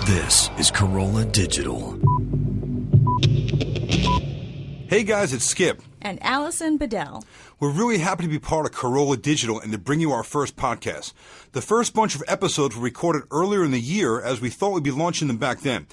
This is Corolla Digital. Hey guys, it's Skip. And Alison Bedell. We're really happy to be part of Corolla Digital and to bring you our first podcast. The first bunch of episodes were recorded earlier in the year as we thought we'd be launching them back then.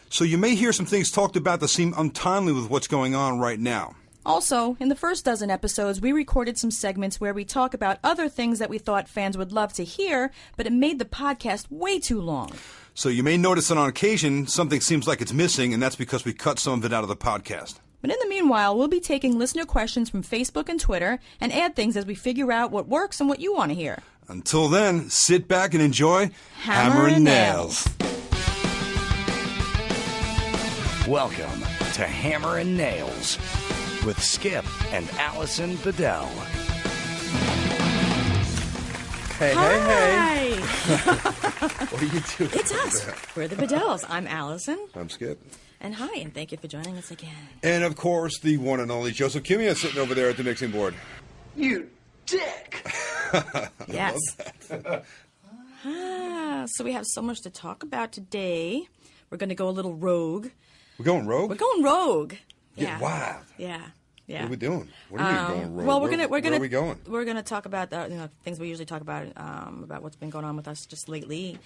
So you may hear some things talked about that seem untimely with what's going on right now. Also, in the first dozen episodes, we recorded some segments where we talk about other things that we thought fans would love to hear, but it made the podcast way too long. So you may notice that on occasion something seems like it's missing, and that's because we cut some of it out of the podcast. But in the meanwhile, we'll be taking listener questions from Facebook and Twitter and add things as we figure out what works and what you want to hear. Until then, sit back and enjoy Hammer and Nails. Welcome to Hammer and Nails with Skip and Alison Bedell. Hey, Hi. What are you doing? It's us. We're the Bedells. I'm Alison. I'm Skip. And hi, and thank you for joining us again. And of course, the one and only Joseph Kimia sitting over there at the mixing board. You dick! Yes. So we have so much to talk about today. We're going to go a little rogue. We're going rogue? We're going rogue. Get wild. Yeah. What are we doing? What do you mean going rogue? Well, where are we going? We're gonna talk about things we usually talk about what's been going on with us just lately,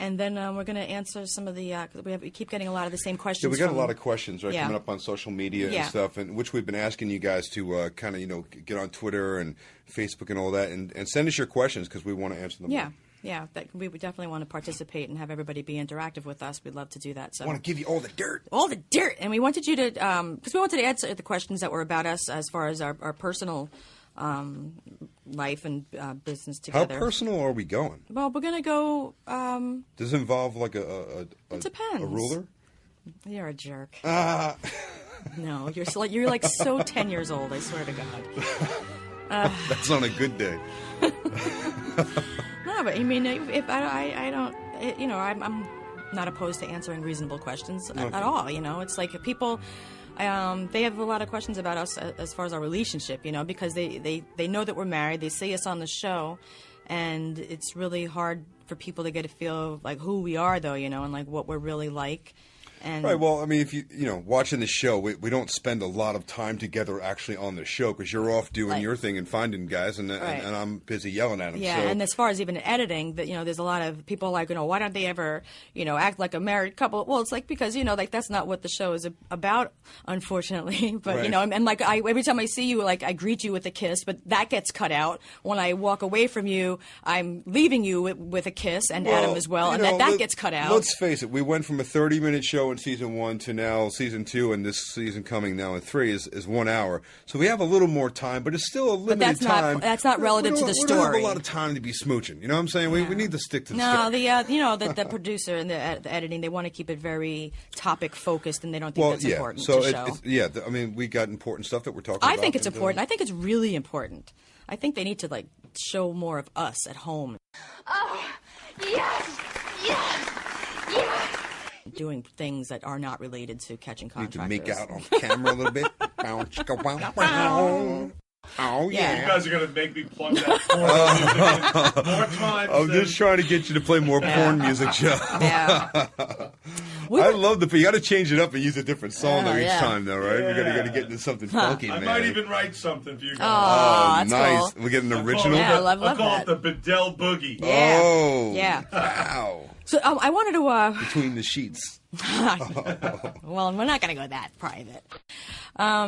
and then we're gonna answer some of the we keep getting a lot of the same questions. Yeah, we got a lot of questions coming up on social media Yeah. and stuff, and which we've been asking you guys to kind of get on Twitter and Facebook and all that, and send us your questions because we want to answer them. Yeah. Yeah, we would definitely want to participate and have everybody be interactive with us. We'd love to do that. So I want to give you all the dirt. All the dirt. And we wanted you to, because we wanted to answer the questions that were about us as far as our personal life and business together. How personal are we going? Well, we're going to go... Does it involve like it depends. A ruler? You're a jerk. No, you're like so 10 years old, I swear to God. That's on a good day. No, but I mean, if I don't, I'm not opposed to answering reasonable questions at all. It's like people, they have a lot of questions about us as far as our relationship. Because they know that we're married. They see us on the show, and it's really hard for people to get a feel of like who we are, though. And like what we're really like. And right. Well, I mean, if you watching the show, we don't spend a lot of time together actually on the show because you're off doing your thing and finding guys, and I'm busy yelling at them. Yeah, so. And as far as even editing, that there's a lot of people like why don't they ever act like a married couple? Well, it's like because like that's not what the show is about, unfortunately. But right. And like every time I see you, like I greet you with a kiss, but that gets cut out. When I walk away from you, I'm leaving you with a kiss, and Adam as well, and that gets cut out. Let's face it, we went from a 30-minute show in season 1 to now season 2, and this season coming now in 3 is 1 hour. So we have a little more time, but it's still a limited time. That's not relative to the story. We don't have a lot of time to be smooching. You know what I'm saying? We need to stick to the story. No, the producer and the editing, they want to keep it very topic focused, and they don't think that's important to show. I mean, we got important stuff that we're talking about. I think it's important. I think it's really important. I think they need to show more of us at home. Oh, yes, yes, yes. Doing things that are not related to catching contractors. Need to make out on camera a little bit. Oh, yeah. You guys are going to make me plug that porn more times. I'm just trying to get you to play more porn music, Joe. Yeah. I love you got to change it up and use a different song each time, though, right? Yeah. We got to get into something funky, man. I might even write something for you guys. Oh, that's nice. Cool. We get an original. I love I'll call that. it the Bedell Boogie. Yeah. Oh. Yeah. Wow. So I wanted to... Between the sheets. Well, we're not going to go that private. I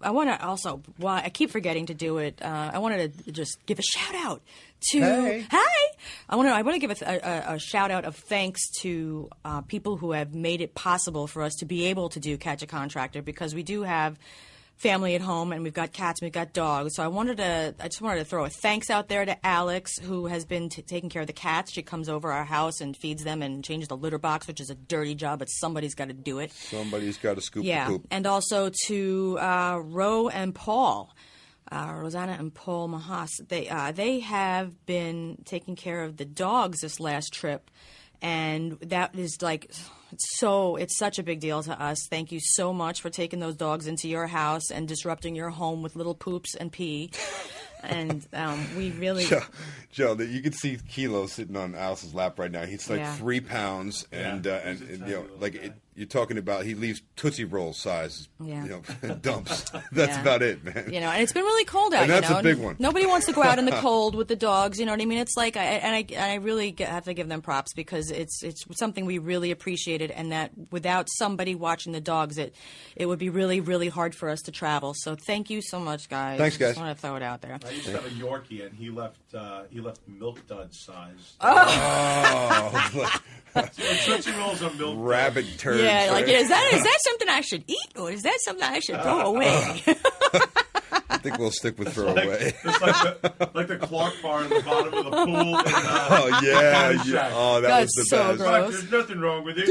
want to also, I keep forgetting to do it. I wanted to just give a shout out to. Hey. I want to give a shout out of thanks to people who have made it possible for us to be able to do Catch a Contractor, because we do have family at home, and we've got cats and we've got dogs. So I just wanted to throw a thanks out there to Alex, who has been taking care of the cats. She comes over our house and feeds them and changes the litter box, which is a dirty job, but somebody's got to do it. Somebody's got to scoop the poop. And also to Ro and Paul. Rosanna and Paul Mahas, they have been taking care of the dogs this last trip, and that is it's such a big deal to us. Thank you so much for taking those dogs into your house and disrupting your home with little poops and pee. And we really... Joe, you can see Kilo sitting on Alice's lap right now. He's like 3 pounds, and you're talking about he leaves Tootsie Roll size, dumps. That's about it, man. And it's been really cold out. And that's a big one. Nobody wants to go out in the cold with the dogs. You know what I mean? It's like, I really have to give them props because it's something we really appreciated, and that without somebody watching the dogs, it would be really, really hard for us to travel. So thank you so much, guys. Thanks, guys. Just want to throw it out there. I used to have a Yorkie, and he left Milk Dud size. Tootsie Rolls are Milk Rabbit turds. Yeah, right? is that something I should eat, or is that something I should throw away? I think we'll stick with throwaway. It's like the Clark bar in the bottom of the pool. Oh yeah. Oh, that was the so best. gross. There's nothing wrong with it.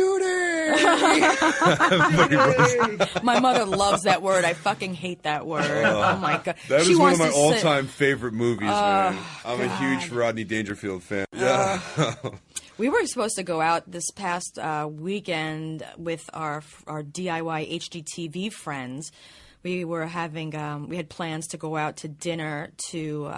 My mother loves that word. I fucking hate that word. Oh my god. That She is one of wants my to all-time favorite movies, man. I'm a God. huge Rodney Dangerfield fan. Yeah. We were supposed to go out this past weekend with our DIY HGtV friends. We were having we had plans to go out to dinner to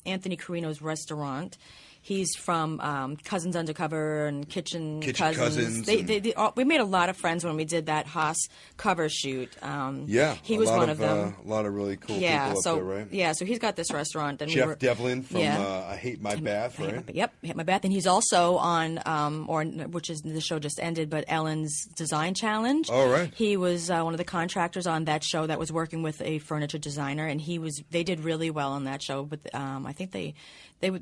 Anthony Carino's restaurant. He's from Cousins Undercover and Kitchen Cousins. We made a lot of friends when we did that Haas cover shoot. He was one of them. A lot of really cool people up there, right? Yeah, so he's got this restaurant. And Jeff Devlin from I Hate My Bath, right? Hate My Bath. And he's also on, which is the show just ended, but Ellen's Design Challenge. Oh, right. He was one of the contractors on that show that was working with a furniture designer, and they did really well on that show. But I think they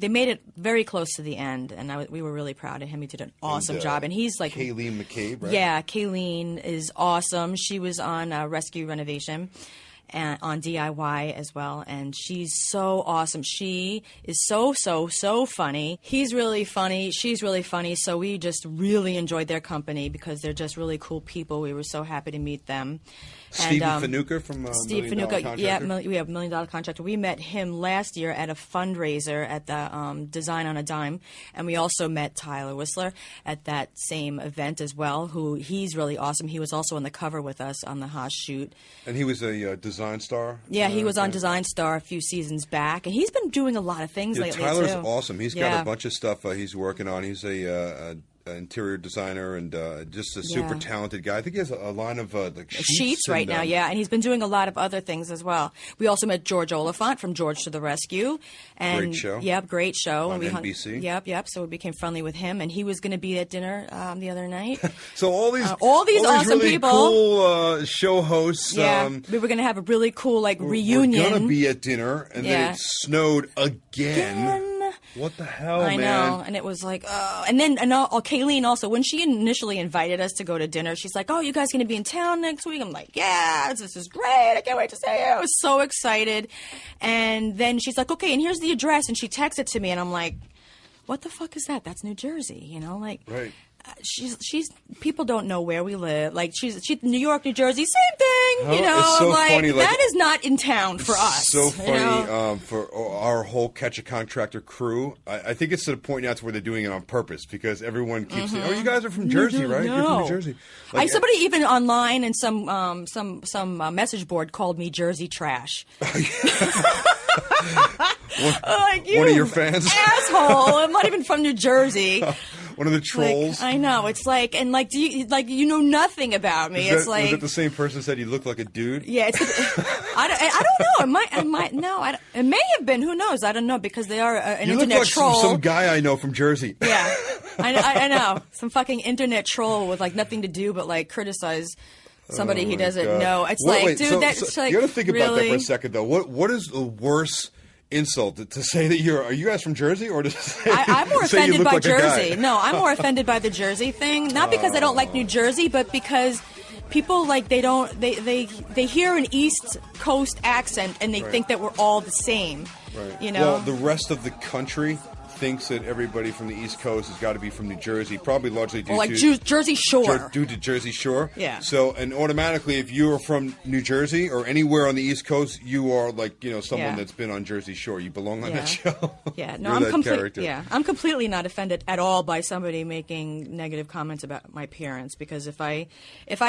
made it very close to the end, and we were really proud of him. He did an awesome job, and he's like Kayleen McCabe, right? Yeah, Kayleen is awesome. She was on Rescue Renovation and on DIY as well, and she's so awesome. She is so funny. He's really funny. She's really funny. So we just really enjoyed their company because they're just really cool people. We were so happy to meet them. Steve Fanuca from Steve $1 Million Fanuca, Contractor? we have $1 Million Contractor. We met him last year at a fundraiser at the Design on a Dime, and we also met Tyler Whistler at that same event as well. He's really awesome. He was also on the cover with us on the Haas shoot. And he was a Design Star? Yeah, he was on Design Star a few seasons back, and he's been doing a lot of things lately, Tyler's too. awesome. He's got a bunch of stuff he's working on. He's a interior designer and just a super talented guy. I think he has a line of like sheets right now, and he's been doing a lot of other things as well. We also met George Oliphant from George to the Rescue. And, great show. Yep, great show. On and NBC. Yep. So we became friendly with him, and he was going to be at dinner the other night. So all these awesome really people, cool show hosts. Yeah, we were going to have a really cool reunion. We're going to be at dinner, and then it snowed again. What the hell, I man? know, and it was like, and Kayleen also, when she initially invited us to go to dinner, she's like, "Oh, you guys going to be in town next week?" I'm like, "Yeah, this is great. I can't wait to see you." I was so excited, and then she's like, "Okay, and here's the address," and she texts it to me, and I'm like, "What the fuck is that? That's New Jersey, Right. She's people don't know where we live. Like she's New York, New Jersey, same thing. It's so funny. That is not in town for us. So funny for our whole Catch a Contractor crew. I think it's to the point now to where they're doing it on purpose because everyone keeps saying, "Oh, you guys are from Jersey, right? No. You're from New Jersey." Like, somebody even online and some message board called me Jersey trash. One of your fans, asshole. I'm not even from New Jersey. One of the trolls. I know. It's like, and do you know nothing about me? Was it the same person who said you look like a dude? Yeah. I don't know. It might. No. It may have been. Who knows? I don't know because they are an you internet look like troll. Some guy I know from Jersey. Yeah. I know. Some fucking internet troll with nothing to do but criticize somebody he doesn't know. It's dude, that's like, you got to think about that really? for a second, though. What is the worst insult to say that are you guys from Jersey, or to say I'm more offended by like Jersey. No, I'm more offended by the Jersey thing. Not because I don't like New Jersey, but because people they hear an East Coast accent and they think that we're all the same. Right. You know. Well, the rest of the country thinks that everybody from the East Coast has got to be from New Jersey, probably largely due Jersey Shore. Due to Jersey Shore. Yeah. So, and automatically, if you are from New Jersey or anywhere on the East Coast, you are someone that's been on Jersey Shore. You belong on that show. Yeah. No, I'm completely not offended at all by somebody making negative comments about my appearance, because if I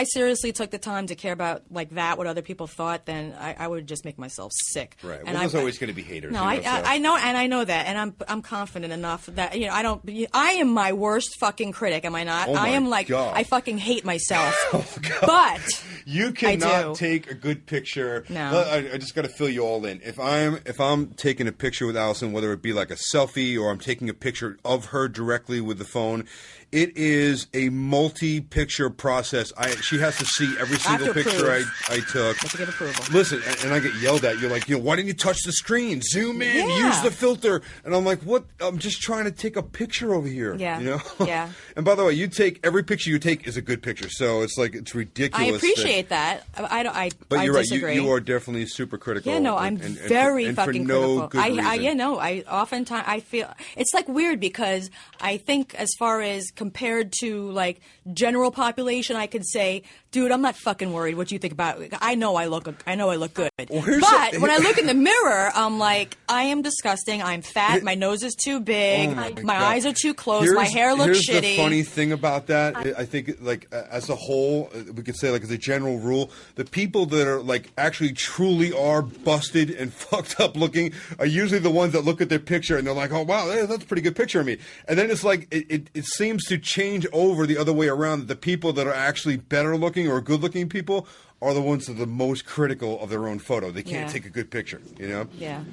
seriously took the time to care about like that, what other people thought, then I would just make myself sick. Right. And there's always going to be haters. No, I know that, and I'm confident enough that I am my worst fucking critic, am I not? Oh I am God. I fucking hate myself. Oh, God. But you cannot take a good picture. No. I just got to fill you all in. If I'm taking a picture with Alison, whether it be like a selfie or I'm taking a picture of her directly with the phone, it is a multi-picture process. She has to see every single picture I took. Have to get approval. Listen, and I get yelled at. You're like, why didn't you touch the screen? Zoom in, use the filter. And I'm like, what? I'm just trying to take a picture over here. Yeah. Yeah. And by the way, every picture you take is a good picture. So it's like, it's ridiculous. I appreciate that. But you're disagree. Right. You are definitely super critical. Yeah, no, I'm very fucking no critical. Good reason. I oftentimes I feel it's like weird, because I think as far as compared to like general population, I could say, dude, I'm not fucking worried what you think about it. I know I look good. Well, but when I look in the mirror, I'm like, I am disgusting. I'm fat. My nose is too big. Oh my eyes are too close. My hair looks shitty. Here's the funny thing about that. I think, like, as a whole, we could say, like, as a general rule, the people that are, like, actually truly are busted and fucked up looking are usually the ones that look at their picture and they're like, oh, wow, that's a pretty good picture of me. And then it's like, it seems to change over the other way around. The people that are actually better looking or good looking people are the ones that are the most critical of their own photo. They can't take a good picture, Yeah.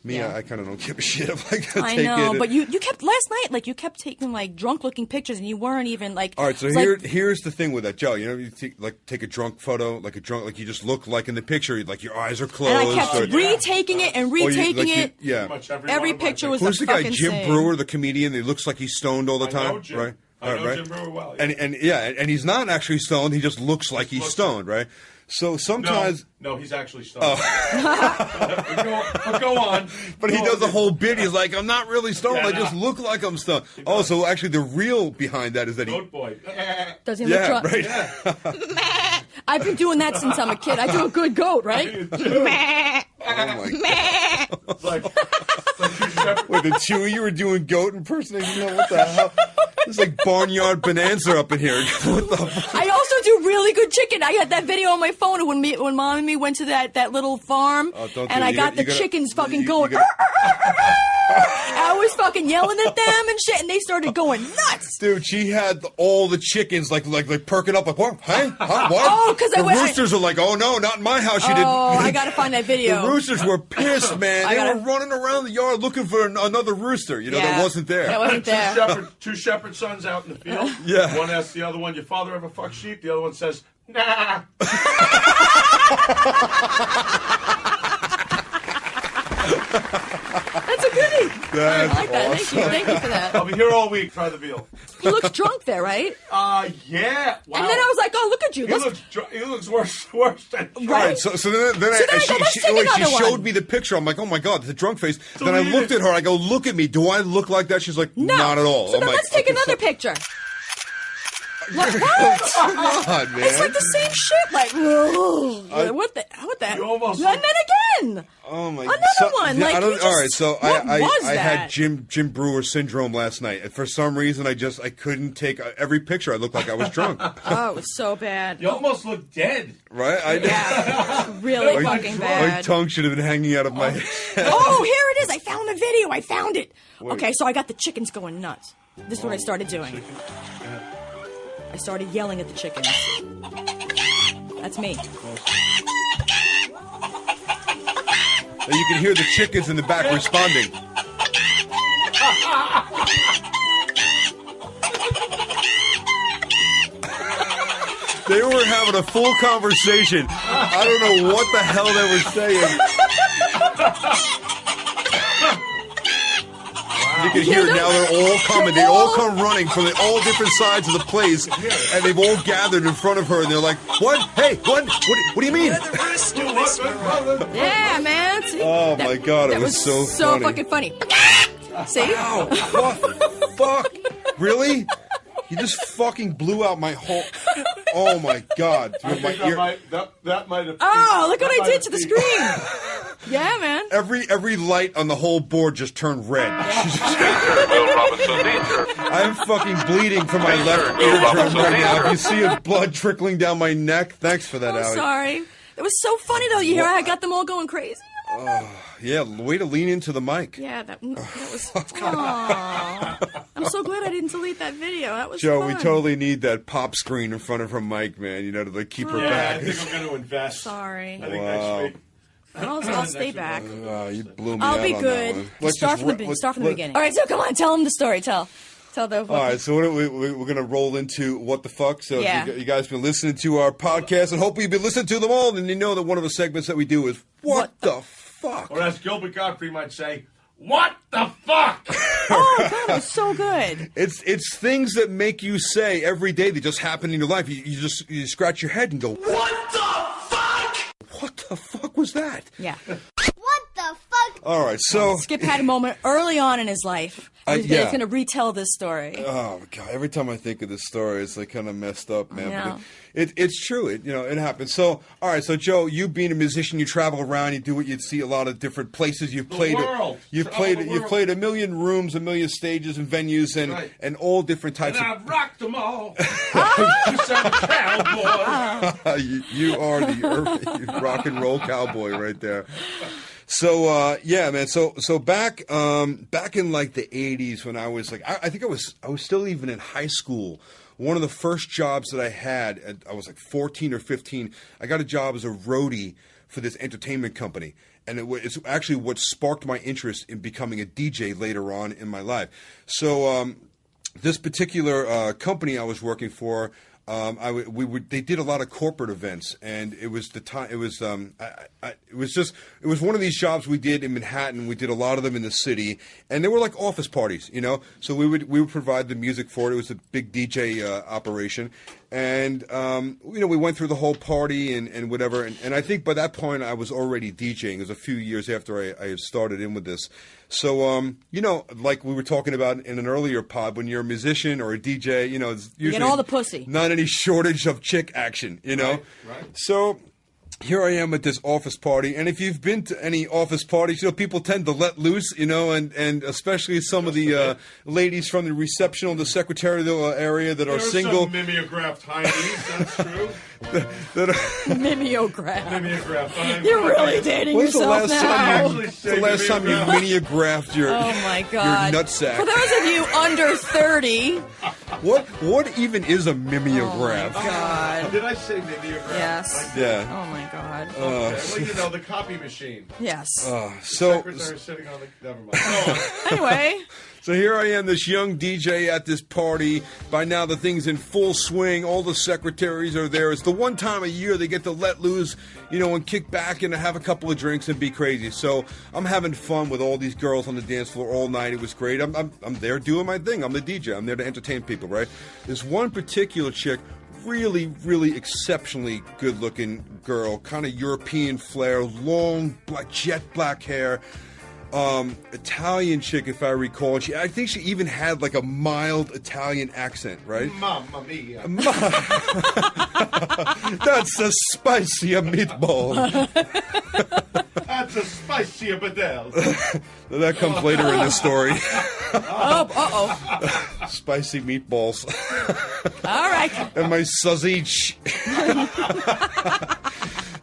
Me, I kind of don't give a shit if I gotta I take know, it. but you kept last night, like you kept taking like drunk looking pictures, and you weren't even like. All right, so here's the thing with that, Joe. You take a drunk photo, like you just look like in the picture, like your eyes are closed. And I kept retaking it and retaking it. Yeah, every picture was who's the guy? fucking Jim same. Brewer, the comedian. He looks like he's stoned all the time, know Jim. right? I know right. Jim Brewer well. Yeah. And he's not actually stoned. He just looks like he's stoned, right? So sometimes no, he's actually stoned. But go on. But he does a whole bit. He's like, I'm not really stoned. I just look like I'm stoned. Oh, so actually the real behind that is that Goat boy. Does he look drunk? Right. Yeah. I've been doing that since I'm a kid. I do a good goat, right? Oh my God. It's like two shepherds. Wait, the two of you were doing goat impersonation? What the hell? It's like Barnyard Bonanza up in here. What the fuck? I also do really good chicken. I had that video on my phone when Mom and me went to that little farm, and I got the chickens fucking going. I was fucking yelling at them and shit, and they started going nuts. Dude, she had all the chickens like perking up, like, what? Hey? Huh? What? Oh, because the roosters are like, oh no, not in my house. You didn't. Oh, I gotta find that video. The roosters were pissed, man. They were running around the yard looking for another rooster. That wasn't there. That wasn't there. Two shepherd sons out in the field. Yeah. One asks the other one, "Your father ever fuck sheep?" The other one says, "Nah." That's a goodie. I like that. Awesome. Thank you for that. I'll be here all week. Try the veal. He looks drunk there, right? Yeah. Wow. And then I was like, oh, look at you. He looks worse than Right. All right, so then let's take another she showed one. me the picture. I'm like, oh my God, the drunk face. Then I looked at her. I go, look at me. Do I look like that? She's like, No. not at all. So I'm then like, let's take okay, another picture. What? Come on, man. It's like the same shit. Like, what the? You almost And then again. Oh my! Another one. Like, all right, so what was I had that? Jim Brewer syndrome last night, and for some reason I couldn't take every picture. I looked like I was drunk. Oh, it was so bad. You almost look dead. Right? Yeah, really fucking bad. My tongue should have been hanging out of my head. Oh, here it is. I found the video. I found it. Okay, so I got the chickens going nuts. This is what I started doing. I started yelling at the chickens. That's me. And you can hear the chickens in the back responding. They were having a full conversation. I don't know what the hell they were saying. You can hear now they're all coming. They all come running from all different sides of the place, and they've all gathered in front of her, and they're like, "What? Hey, what? What do you mean?" Yeah, man. See, Oh my God, it was so so funny. fucking funny. See? Ow! What? Fuck! Really? You just fucking blew out my whole. Oh my god! I Dude, my think ear. that might have. Oh, look what that I might did have to the peaked. screen. Yeah, man. Every light on the whole board just turned red. Will Robinson Danger. I'm fucking bleeding from my left eardrum right now. If you see a blood trickling down my neck, thanks for that, I'm Allie. sorry. It was so funny though. You hear I got them all going crazy. Yeah, way to lean into the mic. Yeah, that was. Aw. I'm so glad I didn't delete that video. That was Joe, fun. we totally need that pop screen in front of her mic, man. You know, to like keep her Yeah, back. I think I'm going to invest. Sorry. I think Wow. next week. I'll stay back. You blew me I'll out be on good. that one. Let's Start just from the beginning. All right, so come on, tell them the story. Tell the. All right, so we're going to roll into What the Fuck. So Yeah. you guys been listening to our podcast, and hopefully you've been listening to them all, and you know that one of the segments that we do is What the Fuck? Or as Gilbert Godfrey might say, what the fuck? Oh God, it was so good. It's things that make you say every day that just happen in your life. You scratch your head and go, What the fuck? what the fuck was that? Yeah. What the fuck? All right, so Skip had a moment early on in his life. He's yeah. going to retell this story. oh god, every time I think of this story, it's like kind of messed up, man. Yeah. But it's true. It happens. So all right, so Joe, you being a musician, you travel around, you do what you'd see a lot of different places. You've played world. you've Travel played the you've world. played a million rooms, a million stages and venues, and Right. and all different types And of. I've rocked them all. You sound a cowboy. you are the rock and roll cowboy right there. So yeah, man. So back in like the 80s when I was like I think I was still even in high school. One of the first jobs that I had, I was like 14 or 15. I got a job as a roadie for this entertainment company, and it's actually what sparked my interest in becoming a DJ later on in my life. So this particular company I was working for. They did a lot of corporate events, and it was the time. It was it was one of these jobs we did in Manhattan. We did a lot of them in the city, and they were like office parties, you know. So we would provide the music for it. It was a big DJ operation, and we went through the whole party and whatever. And I think by that point I was already DJing. It was a few years after I had started in with this. So, like we were talking about in an earlier pod, when you're a musician or a DJ, it's usually You get all the pussy. Not any shortage of chick action, Right. So here I am at this office party, and if you've been to any office parties, people tend to let loose, and especially some of the ladies from the reception or the secretarial area that are There's single. some mimeographed heinies, that's true. that are, Mimeograph. Mimeographed heinies. You're really dating When's the yourself last now. time When's the last time you mimeographed your Oh my God! your nutsack? For those of you under 30, What even is a mimeograph? God. Did I say mimeographed? Yes. Yeah. Oh my God. Okay, well, the copy machine. Yes. So Secretary sitting on the. Never mind. Go on. Anyway, So here I am, this young DJ at this party. By now, the thing's in full swing. All the secretaries are there. It's the one time a year they get to let loose, and kick back and have a couple of drinks and be crazy. So I'm having fun with all these girls on the dance floor all night. It was great. I'm there doing my thing. I'm the DJ. I'm there to entertain people, right? This one particular chick, really, really exceptionally good-looking girl, kind of European flair, long, jet black hair. Italian chick, if I recall. I think she even had like a mild Italian accent, right? Mamma mia. That's a spicier meatball. That's a spicy bedel. That comes later in the story. uh-oh. Spicy meatballs. All right. And my sausage.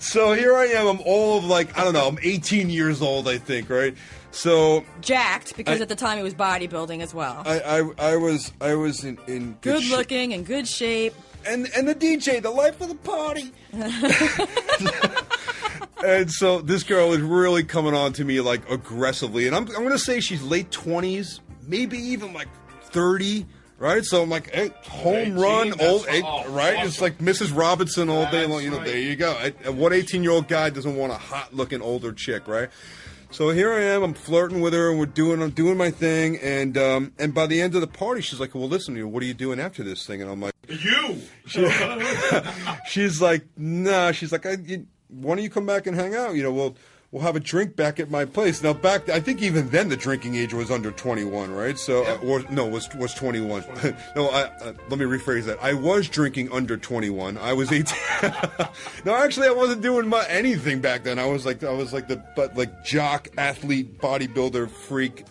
So here I am. I'm all of I'm 18 years old, I think, right? So Jacked, because at the time he was bodybuilding as well. I was in Good shape. looking and good shape. And the DJ, the life of the party. And so this girl is really coming on to me aggressively, and I'm going to say she's late 20s, maybe even 30. Right, so I'm like, hey, home 18, run, that's right? awesome. It's like Mrs. Robinson all day That's long. right. There you go. What 18-year-old guy doesn't want a hot-looking older chick, right? So here I am. I'm flirting with her, and I'm doing my thing. And by the end of the party, she's like, "Well, listen, what are you doing after this thing?" And I'm like, You. She's like, "Nah." She's like, "Why don't you come back and hang out? we'll have a drink back at my place. Now, I think even then the drinking age was under 21, right? So, was 21. No, let me rephrase that. I was drinking under 21. I was 18. No, actually, I wasn't doing anything back then. I was like the jock, athlete, bodybuilder, freak,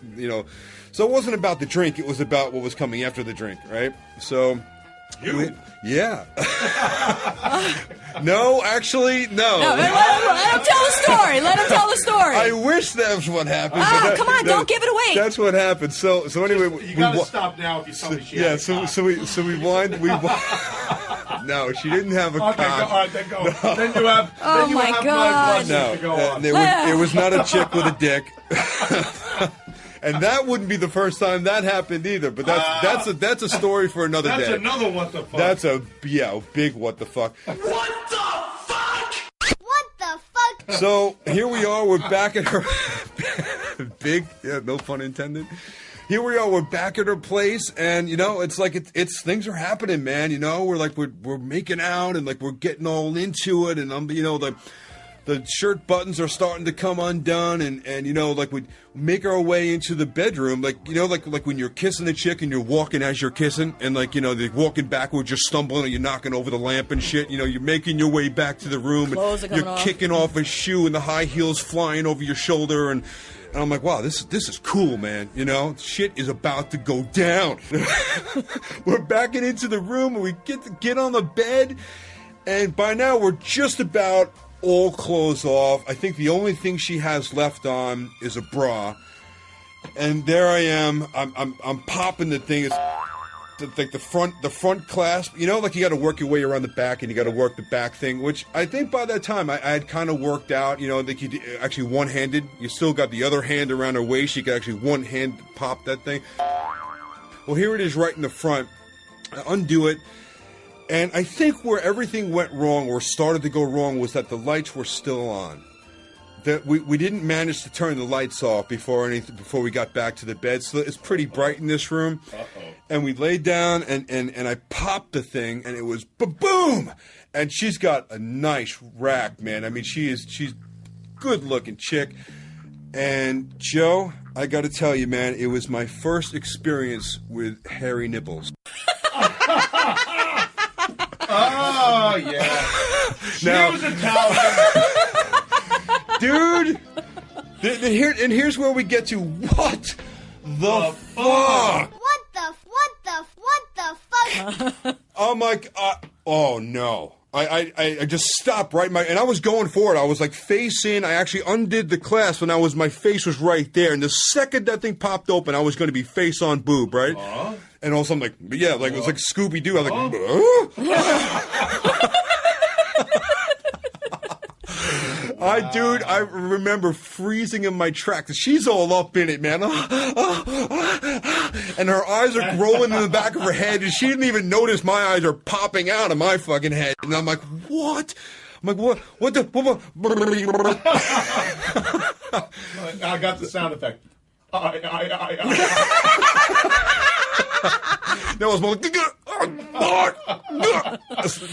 So it wasn't about the drink. It was about what was coming after the drink, right? So... Yeah. No, actually, no. Let him tell the story. Let him tell the story. I wish that was what happened. Oh, come on, don't give it away. That's what happened. So anyway, You gotta stop now if you tell me she has a cock. So we wind. No, she didn't have a cock. Okay, all right, then go. No. Then you have. Oh then you my have God. my blessings to go on. It was not a chick with a dick. And that wouldn't be the first time that happened either. But that's a story for another day. That's another what the fuck. That's a big what the fuck. What the fuck? What the fuck? So here we are. We're back at her big. Yeah, no pun intended. Here we are. We're back at her place, and it's like it's things are happening, man. We're making out, and like we're getting all into it, and the shirt buttons are starting to come undone, and like we make our way into the bedroom, like when you're kissing a chick and you're walking as you're kissing, and they're walking backwards, you're stumbling, and you're knocking over the lamp and shit. You're making your way back to the room, and you're kicking off a shoe, and the high heels flying over your shoulder, and I'm like, wow, this is cool, man. Shit is about to go down. We're backing into the room, and we get on the bed, and by now we're just about all clothes off. I think the only thing she has left on is a bra, and there I am. I'm popping the thing. It's like the front clasp. Like you got to work your way around the back, and you got to work the back thing. Which I think by that time I had kind of worked out. That you actually one-handed. You still got the other hand around her waist. You could actually one hand pop that thing. Well, here it is, right in the front. I undo it. And I think where everything went wrong, or started to go wrong, was that the lights were still on. That we didn't manage to turn the lights off before we got back to the bed. So it's pretty bright in this room. Uh-oh. And we laid down, and I popped the thing, and it was boom. And she's got a nice rack, man. I mean, she's good looking chick. And Joe, I got to tell you, man, it was my first experience with hairy nipples. Oh, yeah. She was Italian. Dude, here's where we get to what the fuck? What the fuck? I'm like, oh no. I just stopped right and I was going for it. I was like face in. I actually undid the clasp, and my face was right there. And the second that thing popped open, I was going to be face on boob, right? And also I'm like, yeah, like it was like Scooby Doo. I was like, I remember freezing in my tracks. She's all up in it, man. And her eyes are rolling in the back of her head, and she didn't even notice my eyes are popping out of my fucking head. And I'm like, what? I'm like, what the? I got the sound effect. That was more like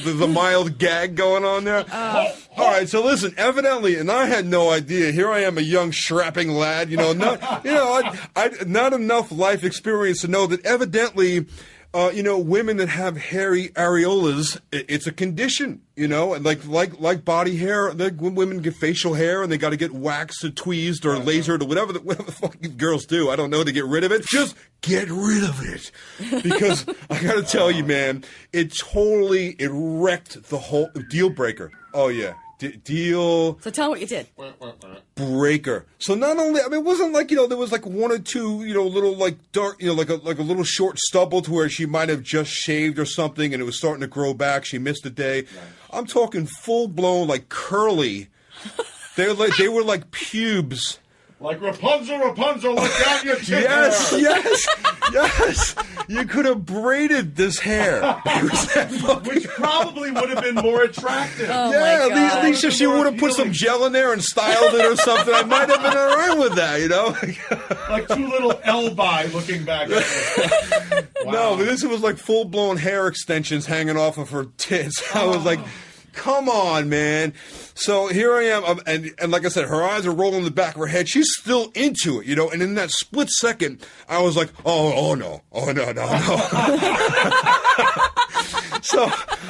there's a mild gag going on there. All right, so listen, evidently, and I had no idea. Here I am, a young strapping lad, not enough life experience to know that evidently, women that have hairy areolas, it's a condition, and like body hair, like when women get facial hair and they got to get waxed or tweezed or lasered or whatever the fucking girls do, I don't know, to get rid of it. Just get rid of it, because I got to tell you, man, it wrecked the whole deal breaker. Oh yeah. Deal. So tell me what you did. Breaker. So not only, I mean, it wasn't like, there was like one or two, little like dark, like a little short stubble to where she might have just shaved or something and it was starting to grow back. She missed a day. Right. I'm talking full blown, like curly. They were like pubes. Like Rapunzel, look out your chicken. Yes. You could have braided this hair. Which probably would have been more attractive. Oh at least if she would have put some gel in there and styled it or something, I might have been all right with that, Like two little Elvi looking back at her. Wow. No, but this was like full-blown hair extensions hanging off of her tits. I was like, come on, man. So here I am, and like I said, her eyes are rolling in the back of her head. She's still into it, and in that split second, I was like, oh no. So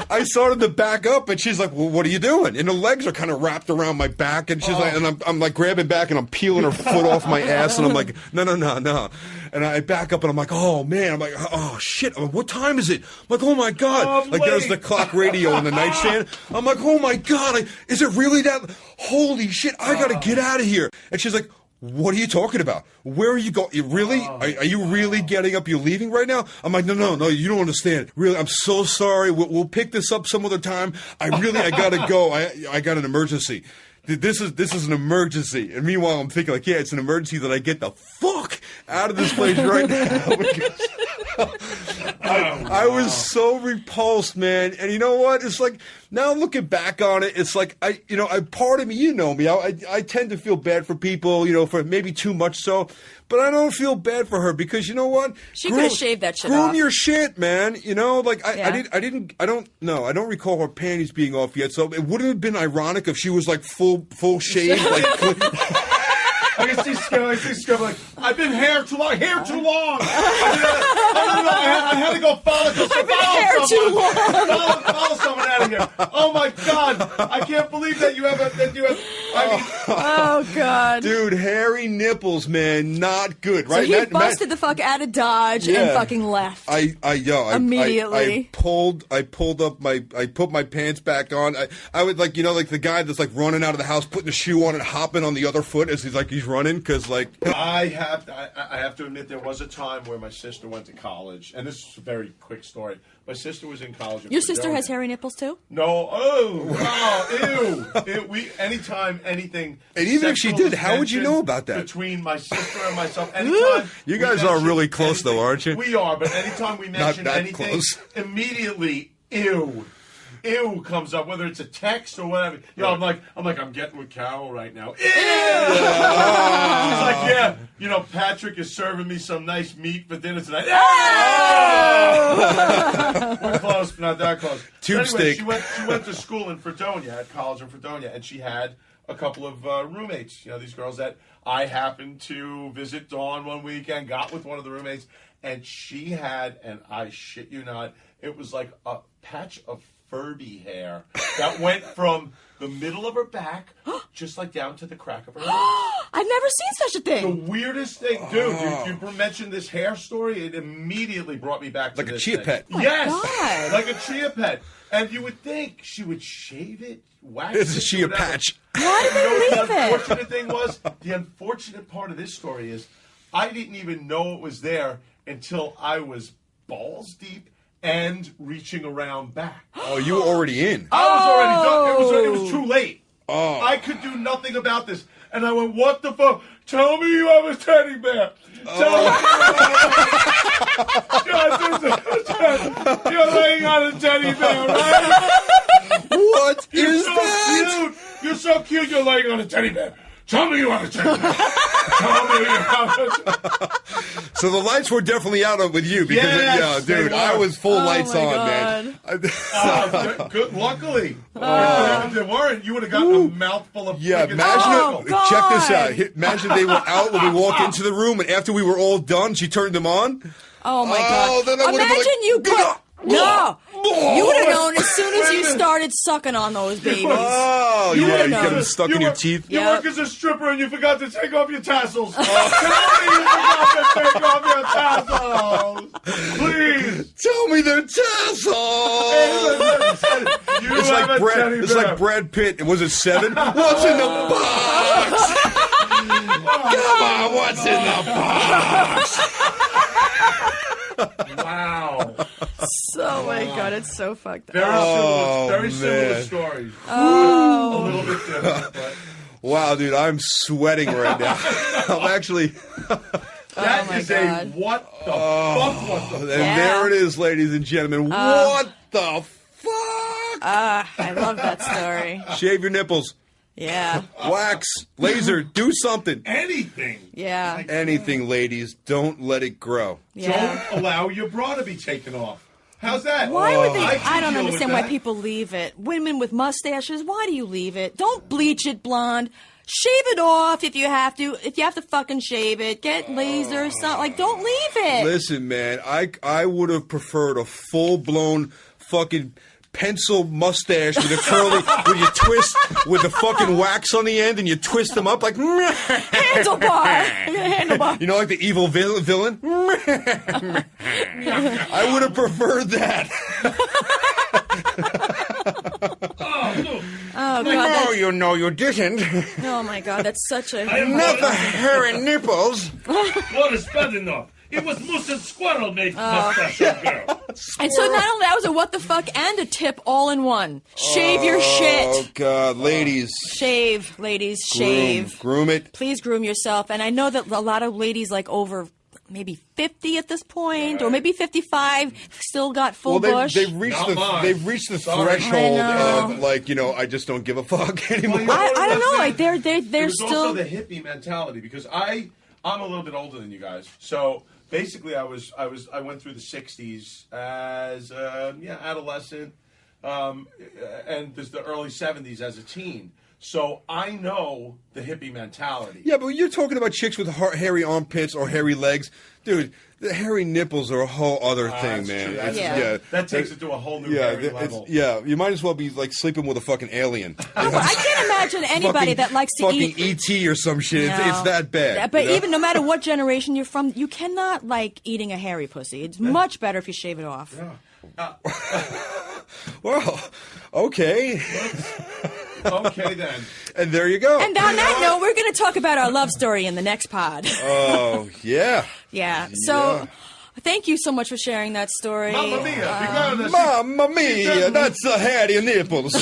I started to back up, and she's like, well, what are you doing? And the legs are kind of wrapped around my back, and she's like, and I'm like grabbing back, and I'm peeling her foot off my ass, and I'm like, no. And I back up, and I'm like, oh, man. I'm like, oh, shit. I'm like, what time is it? I'm like, oh, my God. Like, there's the clock radio on the nightstand. I'm like, oh, my God. Is it really that? Holy shit. I got to get out of here. And she's like, what are you talking about? Where are you going? You really? Are you really getting up? You're leaving right now? I'm like, no, you don't understand. Really, I'm so sorry. We'll pick this up some other time. I got to go. I got an emergency. This is an emergency. And meanwhile, I'm thinking like, yeah, it's an emergency that I get the fuck out of this place right now. I was so repulsed, man. And you know what? It's like, now looking back on it, it's like, part of me, you know me, I tend to feel bad for people, for maybe too much so. But I don't feel bad for her because you know what? She could have shaved that shit groom off. your shit, man. I don't recall her panties being off yet. So it wouldn't have been ironic if she was like full shaved, like. I can see Skip like, I've been hair too long. I had to go follow someone out of here. Oh my God. I can't believe that you have oh God. Dude, hairy nipples, man, not good, right? So he busted the fuck out of Dodge and fucking left. Immediately. I put my pants back on. I would like the guy that's like running out of the house, putting a shoe on and hopping on the other foot as he's running because like I have to admit there was a time where my sister went to college, and this is a very quick story. My sister was in college. Your sister has hairy nipples too? No. Ew. Anytime anything. And even if she did, how would you know about that? Between my sister and myself, anytime. You guys are really close though, aren't you? We are, but anytime we mention anything, close. Immediately, ew comes up, whether it's a text or whatever. I'm getting with Carol right now. Ew! She's like, yeah, Patrick is serving me some nice meat for dinner tonight. We're close, but not that close. Tube steak. She went to school in Fredonia, at college in Fredonia, and she had a couple of roommates. These girls that I happened to visit Dawn one weekend, got with one of the roommates, and she had, and I shit you not, it was like a patch of Furby hair that went from the middle of her back just like down to the crack of her neck. I've never seen such a thing. The weirdest thing, dude. You mentioned this hair story. It immediately brought me back to like this a chia thing. pet. Yes, God. like a chia pet. And you would think she would shave it, wax It's it, a chia whatever. patch. Why did they leave The it? unfortunate thing was, the unfortunate part of this story is, I didn't even know it was there until I was balls deep and reaching around back. Oh, you were already in. I was already done. It was too late. Oh. I could do nothing about this. And I went, what the fuck? Tell me you have a teddy bear. You're laying on a teddy bear, right? What You're is so that? cute. You're so cute. You're laying on a teddy bear. Tell me you have a teddy bear. Tell me you have a teddy bear. So the lights were definitely out with you because, Yes, dude, they were. I was full lights my on, God. man. Good. Luckily, if they weren't, you would have gotten a mouthful of Yeah, freaking imagine God. check this out. Imagine they were out when we walked into the room, and after we were all done, she turned them on. Oh my God. Then I would've been Imagine like, you put... No. You would have known as soon as you started sucking on those babies. Oh, You yeah, would've you get them known. stuck in your teeth. You Yep. work as a stripper and you forgot to take off your tassels. Tell me you forgot to take off your tassels. Please. Tell me they're tassels. You It's have like a teddy It's bear. like Brad Pitt. Was it 7? What's in the box? Come on, what's in the box? Wow. Oh my God, it's so fucked up. Very similar man. stories. Oh. A little bit different, but Wow, dude, I'm sweating right now. I'm actually... that my is God. a what the fuck? What the And Yeah. there it is, ladies and gentlemen. What the fuck? I love that story. Shave your nipples. Yeah. Wax. Laser. Do something. anything? Yeah. Anything, ladies. Don't let it grow. Yeah. Don't allow your bra to be taken off. How's that? Why would they? I can I don't deal with understand why that. people leave it. Women with mustaches, why do you leave it? Don't bleach it blonde. Shave it off if you have to. If you have to fucking shave it, get laser, something. Like, don't leave it. Listen, man, I would have preferred a full-blown fucking pencil mustache with a curly, where you twist with the fucking wax on the end and you twist them up like Handlebar. You know, like the evil villain. I would have preferred that. Oh, God, No, you know you didn't. oh my God, that's such a. Never hairy nipples. What is bad enough? It was Moose and Squirrel made mustache on girl. And so not only that was a what the fuck and a tip all in one. Shave your Oh shit. God, ladies. Shave, ladies, shave. Groom it. Please groom yourself. And I know that a lot of ladies like over maybe 50 at this point, or maybe 55, still got full bush. They've reached Not mine. they've reached the Sorry. threshold I know. of like, you know, I just don't give a fuck anymore. Well, I don't know. Listen, Like they're There's still. also the hippie mentality because I'm a little bit older than you guys. So basically, I went through the '60s as adolescent, and there's the early '70s as a teen. So I know the hippie mentality. Yeah, but you're talking about chicks with hairy armpits or hairy legs, dude. The hairy nipples are a whole other thing, That's man. true. It's- Yeah. That takes it to a whole new Yeah, hairy level. you might as well be like sleeping with a fucking alien. I can't imagine anybody Fucking- that likes to fucking eat. ET or some shit. No. It's that bad. Yeah, but you know? even no matter what generation you're from, you cannot like eating a hairy pussy. It's much better if you shave it off. Well, okay. Okay then. And there you go. And on that note, we're going to talk about our love story in the next pod. Oh, yeah. Yeah. So, thank you so much for sharing that story. Mamma mia! Mamma mia, that's a hairy nipples.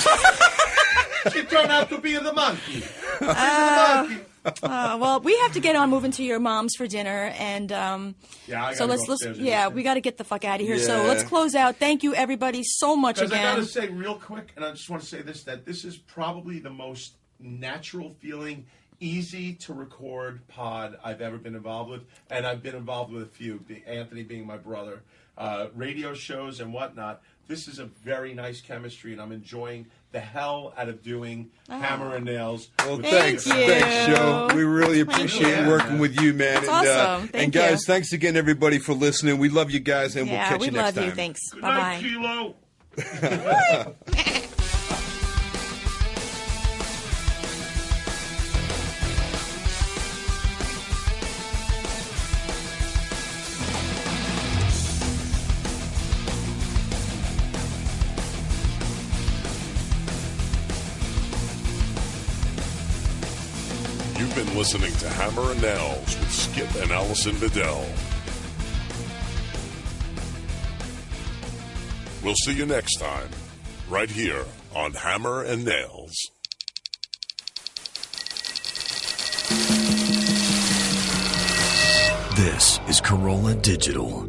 She turned out to be the monkey. She's the monkey. Well, we have to get on moving to your mom's for dinner, and I so gotta let's go upstairs and yeah, eat. we got to get the fuck out of here. So Yeah. let's close out. Thank you everybody so much Because I again. gotta say real quick, and I just want to say this, that this is probably the most natural feeling, easy to record pod I've ever been involved with, and I've been involved with a few, Anthony being my brother, radio shows and whatnot. This is a very nice chemistry, and I'm enjoying the hell out of doing Hammer and Nails. Well, with thanks, you. thanks, Joe. We really appreciate you. working with you, man. That's and, awesome. Thank and guys, you. thanks again, everybody, for listening. We love you guys, and we'll yeah, catch we you next love time. you. Thanks. Good Bye night, bye. Kilo. You've been listening to Hammer and Nails with Skip and Alison Vidal. We'll see you next time, right here on Hammer and Nails. This is Corolla Digital.